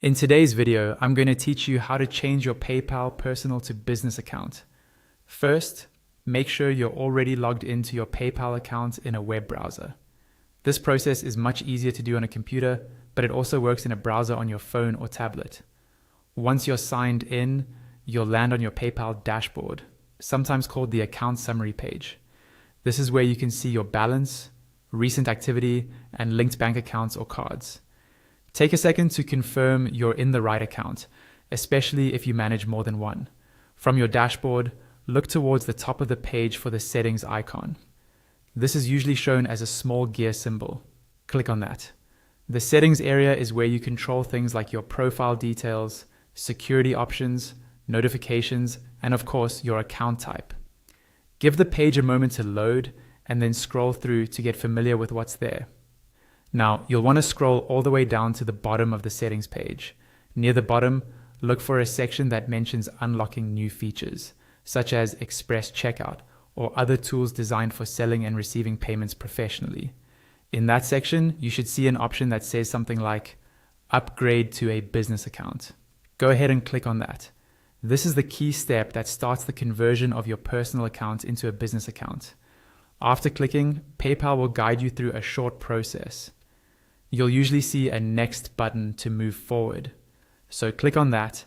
In today's video, I'm going to teach you how to change your PayPal personal to business account. First, make sure you're already logged into your PayPal account in a web browser. This process is much easier to do on a computer, but it also works in a browser on your phone or tablet. Once you're signed in, you'll land on your PayPal dashboard, sometimes called the account summary page. This is where you can see your balance, recent activity, and linked bank accounts or cards. Take a second to confirm you're in the right account, especially if you manage more than one. From your dashboard, look towards the top of the page for the settings icon. This is usually shown as a small gear symbol. Click on that. The settings area is where you control things like your profile details, security options, notifications, and of course, your account type. Give the page a moment to load and then scroll through to get familiar with what's there. Now, you'll want to scroll all the way down to the bottom of the settings page. Near the bottom, look for a section that mentions unlocking new features, such as Express Checkout or other tools designed for selling and receiving payments professionally. In that section, you should see an option that says something like Upgrade to a business account. Go ahead and click on that. This is the key step that starts the conversion of your personal account into a business account. After clicking, PayPal will guide you through a short process. You'll usually see a next button to move forward. So click on that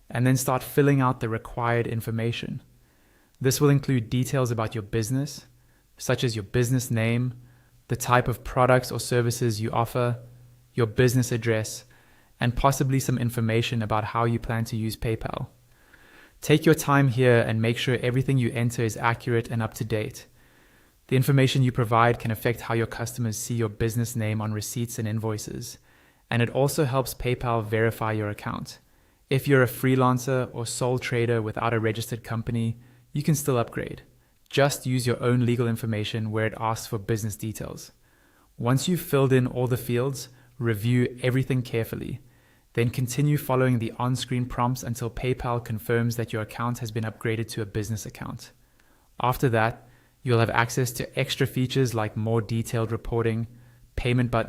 and then start filling out the required information. This will include details about your business, such as your business name, the type of products or services you offer, your business address, and possibly some information about how you plan to use PayPal. Take your time here and make sure everything you enter is accurate and up to date. The information you provide can affect how your customers see your business name on receipts and invoices, and it also helps PayPal verify your account. If you're a freelancer or sole trader without a registered company, you can still upgrade. Just use your own legal information where it asks for business details. Once you've filled in all the fields, review everything carefully. Then continue following the on-screen prompts until PayPal confirms that your account has been upgraded to a business account. After that, you'll have access to extra features like more detailed reporting, payment buttons,